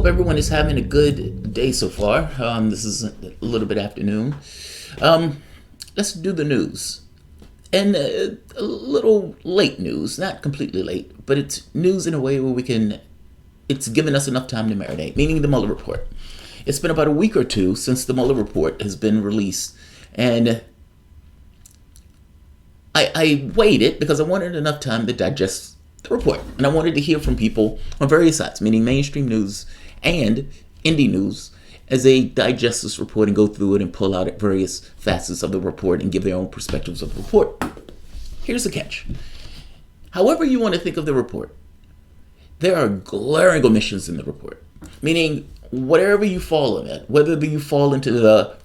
hope everyone is having a good day so far. This is a little bit afternoon. Let's do the news. And a little late news, not completely late, but it's news in a way where it's given us enough time to marinate, meaning the Mueller report. It's been about a week or two since the Mueller report has been released, and I waited because I wanted enough time to digest the report, and I wanted to hear from people on various sides, meaning mainstream news and indie news, as they digest this report and go through it and pull out at various facets of the report and give their own perspectives of the report. Here's the catch. However you want to think of the report, there are glaring omissions in the report, meaning whatever you fall in it, whether you fall into the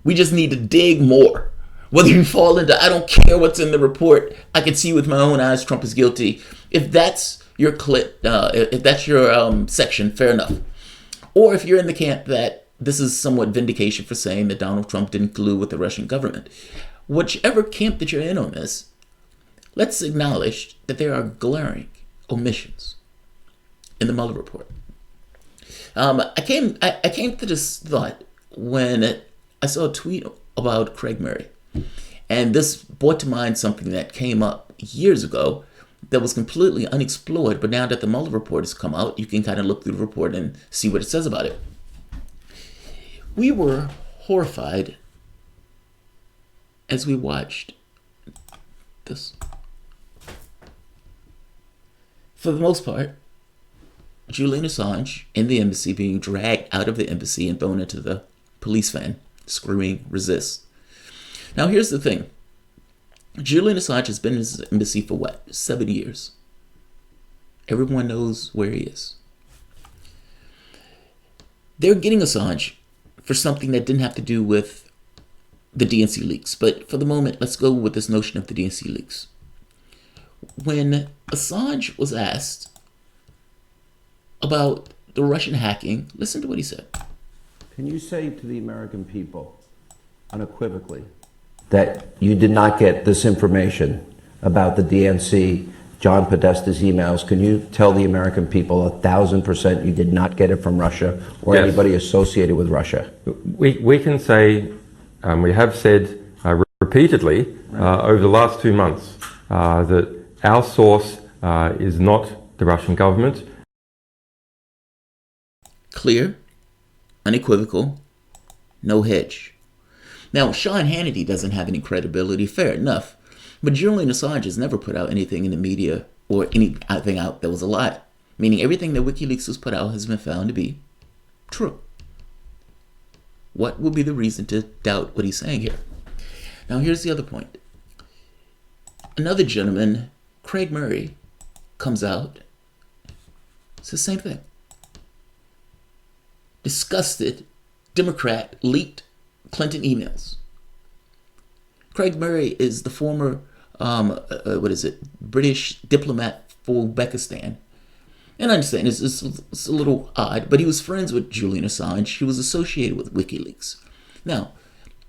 we just need to dig more, whether you fall into I don't care what's in the report, I can see with my own eyes Trump is guilty. If that's your clip, if that's your section, fair enough. Or if you're in the camp that this is somewhat vindication for saying that Donald Trump didn't collude with the Russian government, whichever camp that you're in on this, let's acknowledge that there are glaring omissions in the Mueller report. I came to this thought when I saw a tweet about Craig Murray. And this brought to mind something that came up years ago that was completely unexplored, but now that the Mueller report has come out, you can kind of look through the report and see what it says about it. We were horrified as we watched this. For the most part, Julian Assange in the embassy being dragged out of the embassy and thrown into the police van, screaming, resist. Now, here's the thing. Julian Assange has been in his embassy for 7 years. Everyone knows where he is. They're getting Assange for something that didn't have to do with the DNC leaks. But for the moment, let's go with this notion of the DNC leaks. When Assange was asked about the Russian hacking, listen to what he said. Can you say to the American people, unequivocally, that you did not get this information about the DNC, John Podesta's emails? Can you tell the American people 1,000% you did not get it from Russia or Yes. anybody associated with Russia? We can say, we have said repeatedly over the last 2 months that our source is not the Russian government. Clear, unequivocal, no hedge. Now, Sean Hannity doesn't have any credibility, fair enough, but Julian Assange has never put out anything in the media or anything out that was a lie, meaning everything that WikiLeaks has put out has been found to be true. What would be the reason to doubt what he's saying here? Now, here's the other point. Another gentleman, Craig Murray, comes out, says the same thing. Disgusted Democrat leaked Clinton emails. Craig Murray is the former, British diplomat for Uzbekistan. And I understand it's a little odd, but he was friends with Julian Assange. He was associated with WikiLeaks. Now,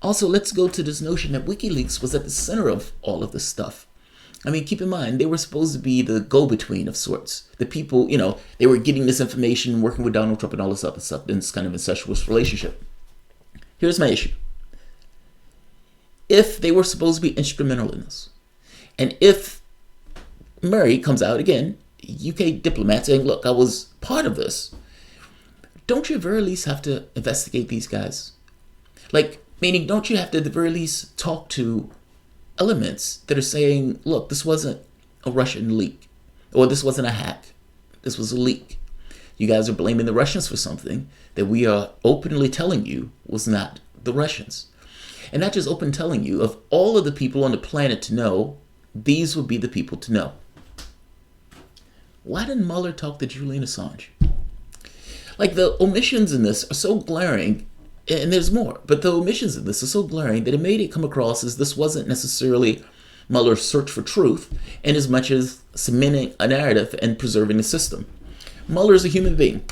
also let's go to this notion that WikiLeaks was at the center of all of this stuff. I mean, keep in mind, they were supposed to be the go-between of sorts. The people, they were getting this information, working with Donald Trump and all this other stuff in this kind of incestuous relationship. Here's my issue. If they were supposed to be instrumental in this, and if Murray comes out, again, UK diplomat saying, look, I was part of this, don't you at the very least have to investigate these guys? Meaning, don't you have to at the very least talk to elements that are saying, look, this wasn't a Russian leak, or this wasn't a hack, this was a leak. You guys are blaming the Russians for something that we are openly telling you was not the Russians. And not just open telling you, of all of the people on the planet to know, these would be the people to know. Why didn't Mueller talk to Julian Assange? The omissions in this are so glaring, and there's more, but the omissions in this are so glaring that it made it come across as this wasn't necessarily Mueller's search for truth, in as much as cementing a narrative and preserving the system. Mueller is a human being.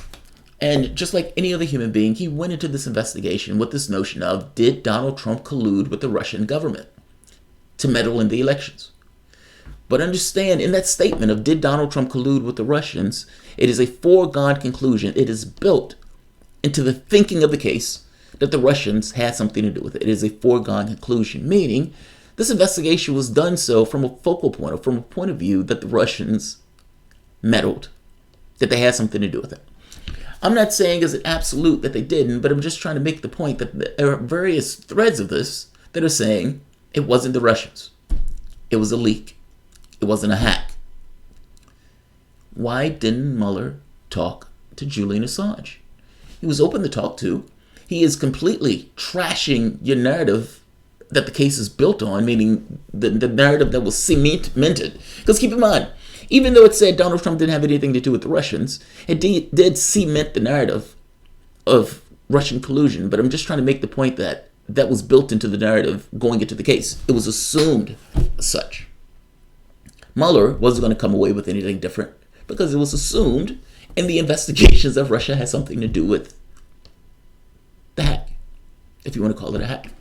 And just like any other human being, he went into this investigation with this notion of, did Donald Trump collude with the Russian government to meddle in the elections? But understand, in that statement of did Donald Trump collude with the Russians, It is a foregone conclusion. It is built into the thinking of the case that the Russians had something to do with it. It is a foregone conclusion, meaning this investigation was done so from a focal point, or from a point of view that the Russians meddled, that they had something to do with it. I'm not saying as an absolute that they didn't, but I'm just trying to make the point that there are various threads of this that are saying it wasn't the Russians. It was a leak. It wasn't a hack. Why didn't Mueller talk to Julian Assange? He was open to talk to. He is completely trashing your narrative that the case is built on, meaning the narrative that was cemented. Because keep in mind, even though it said Donald Trump didn't have anything to do with the Russians, it did cement the narrative of Russian collusion. But I'm just trying to make the point that that was built into the narrative going into the case. It was assumed as such. Mueller wasn't going to come away with anything different because it was assumed in the investigations that Russia had something to do with the hack, if you want to call it a hack.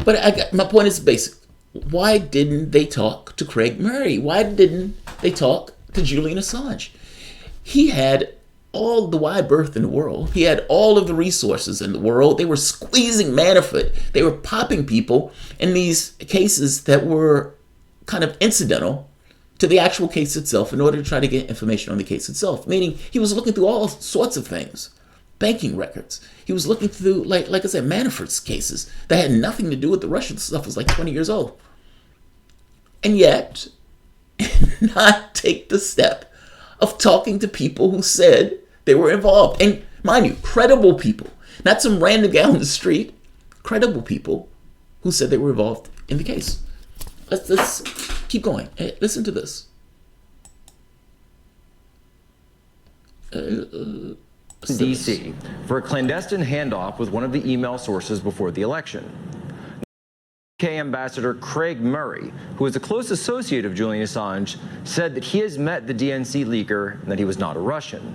But my point is basic. Why didn't they talk to Craig Murray? Why didn't they talk to Julian Assange? He had all the wide berth in the world. He had all of the resources in the world. They were squeezing Manafort. They were popping people in these cases that were kind of incidental to the actual case itself in order to try to get information on the case itself. Meaning he was looking through all sorts of things. Banking records. He was looking through, like I said, Manafort's cases that had nothing to do with the Russian stuff. Was like 20 years old. And yet, not take the step of talking to people who said they were involved. And mind you, credible people. Not some random guy on the street. Credible people who said they were involved in the case. Let's keep going. Hey, listen to this. D.C. for a clandestine handoff with one of the email sources before the election. UK Ambassador Craig Murray, who is a close associate of Julian Assange, said that he has met the DNC leaker and that he was not a Russian.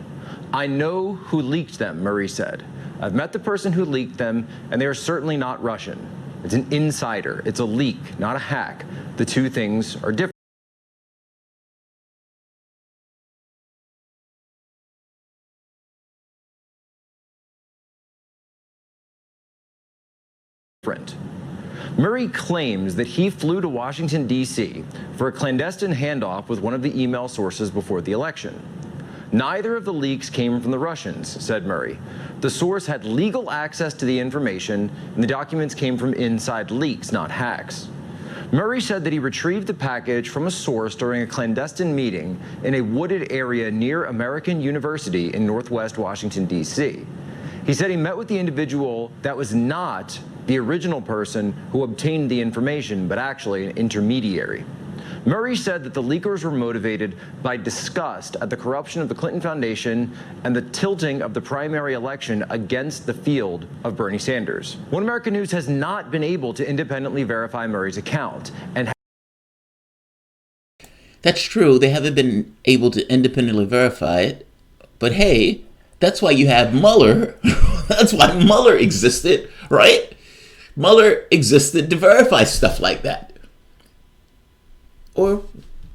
"I know who leaked them," Murray said. "I've met the person who leaked them, and they are certainly not Russian. It's an insider. It's a leak, not a hack. The two things are different." Murray claims that he flew to Washington, D.C. for a clandestine handoff with one of the email sources before the election. "Neither of the leaks came from the Russians," said Murray. "The source had legal access to the information, and the documents came from inside leaks, not hacks." Murray said that he retrieved the package from a source during a clandestine meeting in a wooded area near American University in northwest Washington, D.C. He said he met with the individual that was not the original person who obtained the information, but actually an intermediary. Murray said that the leakers were motivated by disgust at the corruption of the Clinton Foundation and the tilting of the primary election against the field of Bernie Sanders. One American News has not been able to independently verify Murray's account. And that's true. They haven't been able to independently verify it. But hey, that's why you have Mueller. That's why Mueller existed, right? Mueller existed to verify stuff like that. Or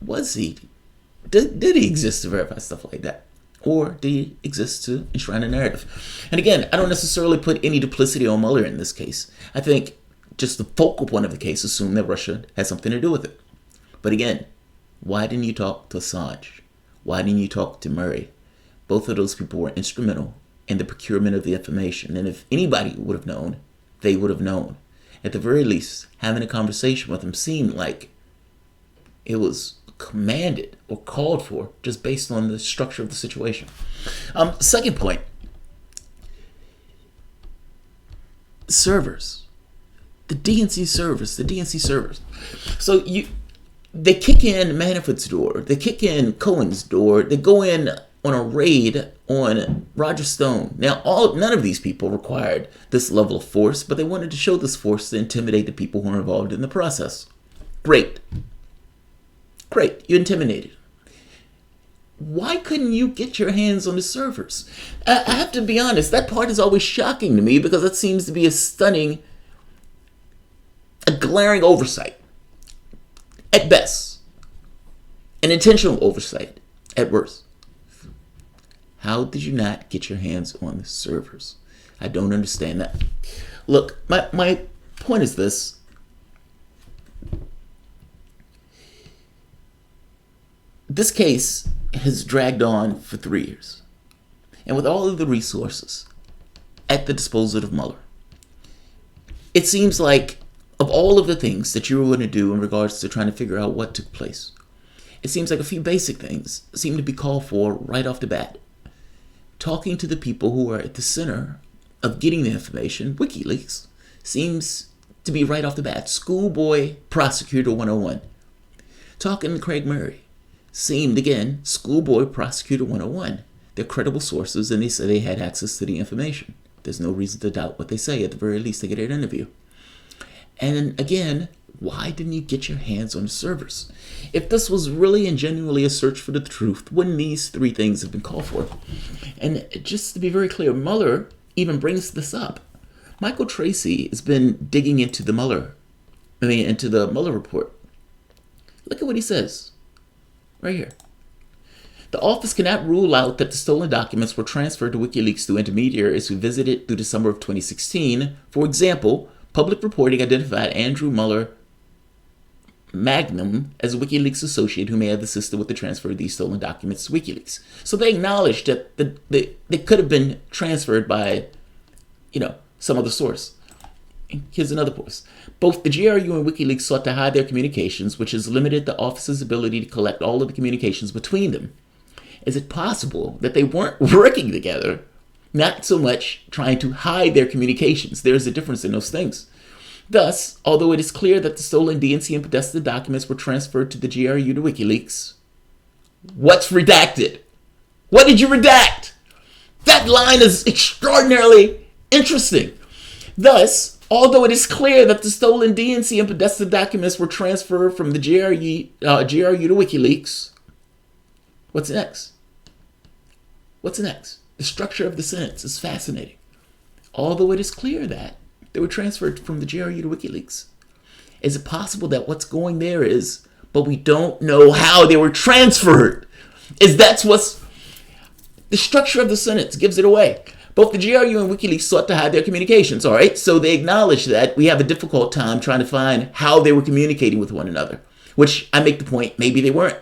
was he? Did he exist to verify stuff like that? Or did he exist to enshrine a narrative? And again, I don't necessarily put any duplicity on Mueller in this case. I think just the focal point of the case assumed that Russia had something to do with it. But again, why didn't you talk to Assange? Why didn't you talk to Murray? Both of those people were instrumental in the procurement of the information. And if anybody would have known, they would have known. At the very least, having a conversation with them seemed like it was commanded or called for just based on the structure of the situation. Second point, servers. The DNC servers. So they kick in Manafort's door. They kick in Cohen's door. They go in on a raid on Roger Stone. Now, none of these people required this level of force, but they wanted to show this force to intimidate the people who are involved in the process. Great, you intimidated. Why couldn't you get your hands on the servers? I have to be honest, that part is always shocking to me because it seems to be a glaring oversight at best, an intentional oversight at worst. How did you not get your hands on the servers? I don't understand that. Look, my point is this. This case has dragged on for 3 years. And with all of the resources at the disposal of Mueller, it seems like of all of the things that you were going to do in regards to trying to figure out what took place, it seems like a few basic things seem to be called for right off the bat. Talking to the people who are at the center of getting the information, WikiLeaks, seems to be right off the bat. Schoolboy Prosecutor 101. Talking to Craig Murray seemed, again, Schoolboy Prosecutor 101. They're credible sources, and they say they had access to the information. There's no reason to doubt what they say. At the very least, they get an interview. And again, why didn't you get your hands on the servers? If this was really and genuinely a search for the truth, wouldn't these 3 things have been called for? And just to be very clear, Mueller even brings this up. Michael Tracy has been digging into the Mueller report. Look at what he says right here. The office cannot rule out that the stolen documents were transferred to WikiLeaks through intermediaries who visited through the summer of 2016. For example, public reporting identified Andrew Mueller Magnum as a WikiLeaks associate who may have assisted with the transfer of these stolen documents to WikiLeaks. So they acknowledged that they could have been transferred by, some other source. Here's another post. Both the GRU and WikiLeaks sought to hide their communications, which has limited the office's ability to collect all of the communications between them. Is it possible that they weren't working together, not so much trying to hide their communications? There's a difference in those things. Thus, although it is clear that the stolen DNC and Podesta documents were transferred to the GRU to WikiLeaks, what's redacted? What did you redact? That line is extraordinarily interesting. Thus, although it is clear that the stolen DNC and Podesta documents were transferred from the GRU to WikiLeaks, what's next? What's next? The structure of the sentence is fascinating. Although it is clear that they were transferred from the GRU to WikiLeaks, is it possible that what's going there is, but we don't know how they were transferred? That's what's the structure of the sentence gives it away. Both the GRU and WikiLeaks sought to hide their communications, all right? So they acknowledge that we have a difficult time trying to find how they were communicating with one another, which I make the point, maybe they weren't,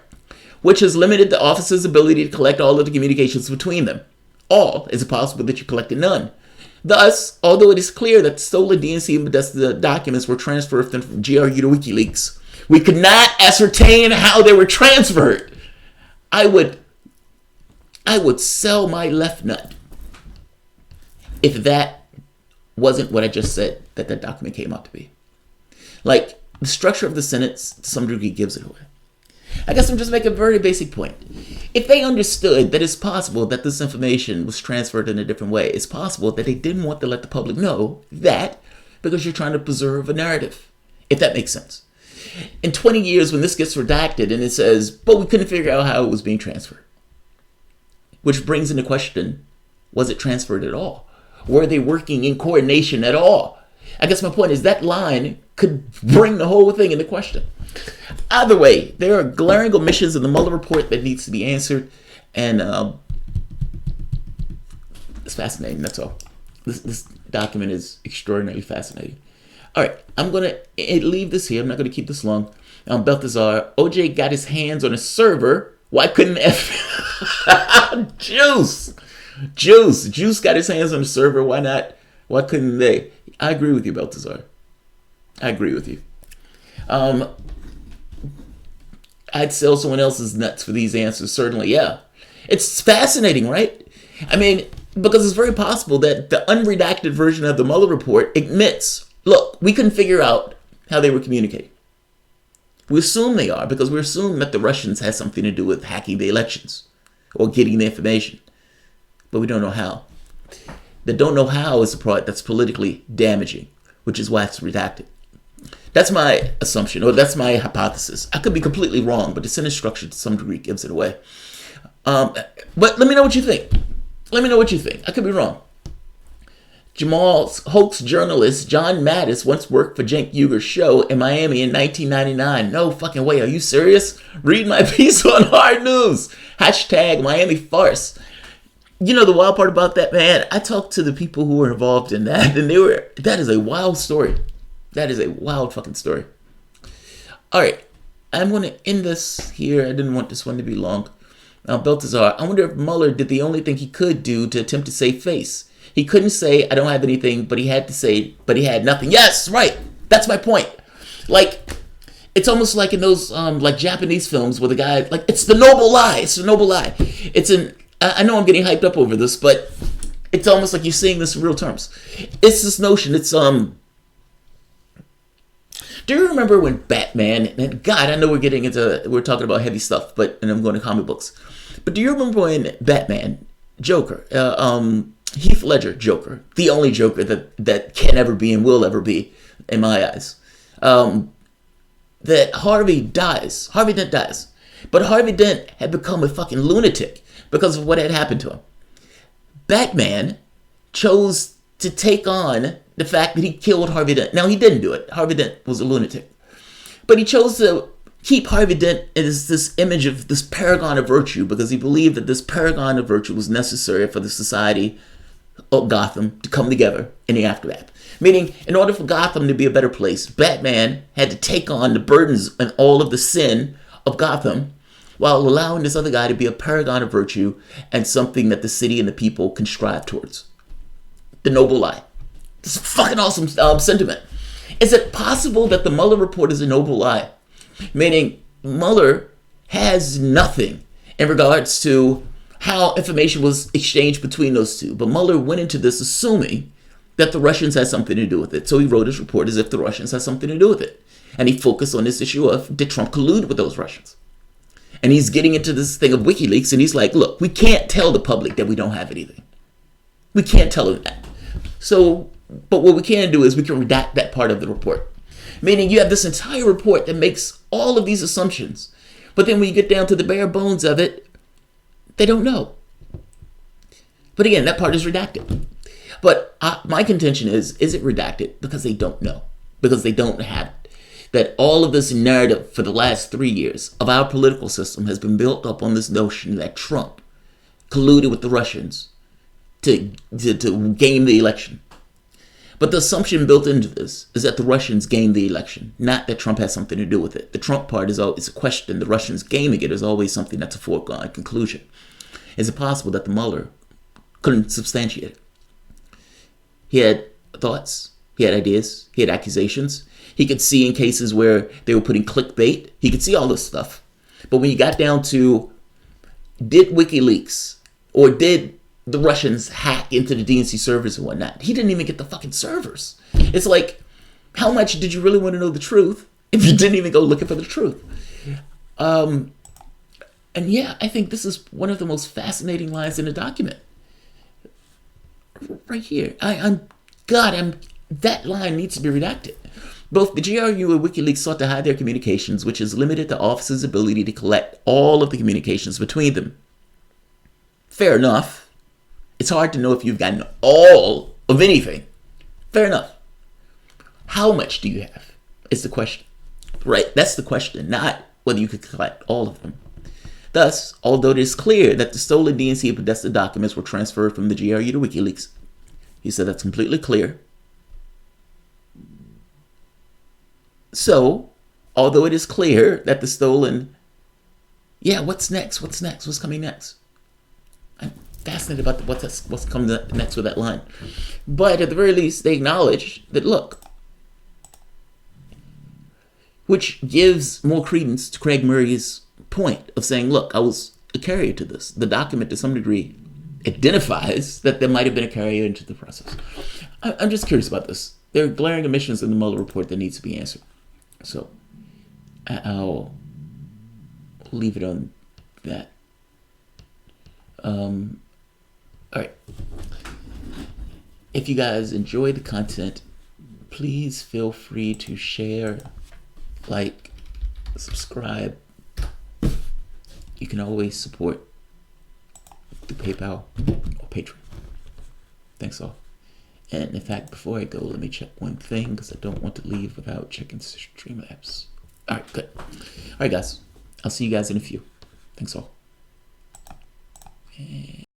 which has limited the office's ability to collect all of the communications between them. All, is it possible that you collected none? Thus, although it is clear that the stolen DNC and Podesta documents were transferred from GRU to WikiLeaks, we could not ascertain how they were transferred. I would sell my left nut if that wasn't what I just said that document came out to be. Like, the structure of the sentence, to some degree, gives it away. I guess I'm just making a very basic point. If they understood that it's possible that this information was transferred in a different way, it's possible that they didn't want to let the public know that because you're trying to preserve a narrative, if that makes sense. In 20 years, when this gets redacted and it says, but we couldn't figure out how it was being transferred, which brings into question, was it transferred at all? Were they working in coordination at all? I guess my point is that line could bring the whole thing into question. Either way, there are glaring omissions in the Mueller report that needs to be answered, and it's fascinating, that's all. This document is extraordinarily fascinating. All right, I'm going to leave this here. I'm not going to keep this long. Balthazar, OJ got his hands on a server. Why couldn't Juice got his hands on the server. Why not? Why couldn't they? I agree with you, Balthazar. I agree with you. I'd sell someone else's nuts for these answers, certainly, yeah. It's fascinating, right? I mean, because it's very possible that the unredacted version of the Mueller report admits, look, we couldn't figure out how they were communicating. We assume they are because we assume that the Russians had something to do with hacking the elections or getting the information. But we don't know how. The don't know how is the part that's politically damaging, which is why it's redacted. That's my assumption, or that's my hypothesis. I could be completely wrong, but the sentence structure to some degree gives it away. But let me know what you think. Let me know what you think. I could be wrong. Jamal's hoax journalist John Mattis once worked for Cenk Uygur's show in Miami in 1999. No fucking way. Are you serious? Read my piece on Hard News. # Miami Farce. You know the wild part about that, man? I talked to the people who were involved in that, and that is a wild story. That is a wild fucking story. All right, I'm going to end this here. I didn't want this one to be long. Baltazar, I wonder if Mueller did the only thing he could do to attempt to save face. He couldn't say, I don't have anything, but he had to say, but he had nothing. Yes, right. That's my point. Like, it's almost like in those like Japanese films where the guy, like, it's the noble lie. It's the noble lie. I know I'm getting hyped up over this, but it's almost like you're seeing this in real terms. It's this notion. Do you remember when Batman, and God, I know we're talking about heavy stuff, and I'm going to comic books. But do you remember when Batman, Joker, Heath Ledger Joker, the only Joker that can ever be and will ever be, in my eyes, that Harvey Dent dies. But Harvey Dent had become a fucking lunatic because of what had happened to him. Batman chose to take on the fact that he killed Harvey Dent. Now, he didn't do it. Harvey Dent was a lunatic. But he chose to keep Harvey Dent as this image of this paragon of virtue because he believed that this paragon of virtue was necessary for the society of Gotham to come together in the aftermath. Meaning, in order for Gotham to be a better place, Batman had to take on the burdens and all of the sin of Gotham while allowing this other guy to be a paragon of virtue and something that the city and the people can strive towards. The noble lie. This is a fucking awesome sentiment. Is it possible that the Mueller report is a noble lie? Meaning, Mueller has nothing in regards to how information was exchanged between those two. But Mueller went into this assuming that the Russians had something to do with it. So he wrote his report as if the Russians had something to do with it. And he focused on this issue of, did Trump collude with those Russians? And he's getting into this thing of WikiLeaks, and he's like, look, we can't tell the public that we don't have anything. We can't tell them that. So, but what we can do is we can redact that part of the report. Meaning you have this entire report that makes all of these assumptions. But then when you get down to the bare bones of it, they don't know. But again, that part is redacted. But my contention is it redacted because they don't know? Because they don't have it. That all of this narrative for the last 3 years of our political system has been built up on this notion that Trump colluded with the Russians to game the election. But the assumption built into this is that the Russians gained the election, not that Trump has something to do with it. The Trump part is always a question. The Russians gaming it is always something that's a foregone conclusion. Is it possible that the Mueller couldn't substantiate it? He had thoughts, he had ideas, he had accusations. He could see in cases where they were putting clickbait. He could see all this stuff. But when you got down to, did WikiLeaks or did the Russians hack into the DNC servers and whatnot, he didn't even get the fucking servers. It's like, how much did you really want to know the truth if you didn't even go looking for the truth? And yeah, I think this is one of the most fascinating lines in the document. Right here. That line needs to be redacted. Both the GRU and WikiLeaks sought to hide their communications, which has limited the office's ability to collect all of the communications between them. Fair enough. It's hard to know if you've gotten all of anything. Fair enough. How much do you have is the question. Right? That's the question, not whether you could collect all of them. Thus, although it is clear that the stolen DNC and Podesta documents were transferred from the GRU to WikiLeaks, he said that's completely clear. So, although it is clear that the stolen... Yeah, what's next? What's next? What's coming next? I'm fascinated about what's coming next with that line. But at the very least, they acknowledge that, look, which gives more credence to Craig Murray's point of saying, look, I was a carrier to this. The document, to some degree, identifies that there might have been a carrier into the process. I'm just curious about this. There are glaring omissions in the Mueller report that needs to be answered. So, I'll leave it on that. All right. If you guys enjoy the content, please feel free to share, like, subscribe. You can always support through PayPal or Patreon. Thanks all. And in fact, before I go, let me check one thing because I don't want to leave without checking Streamlabs. All right, good. All right, guys. I'll see you guys in a few. Thanks all.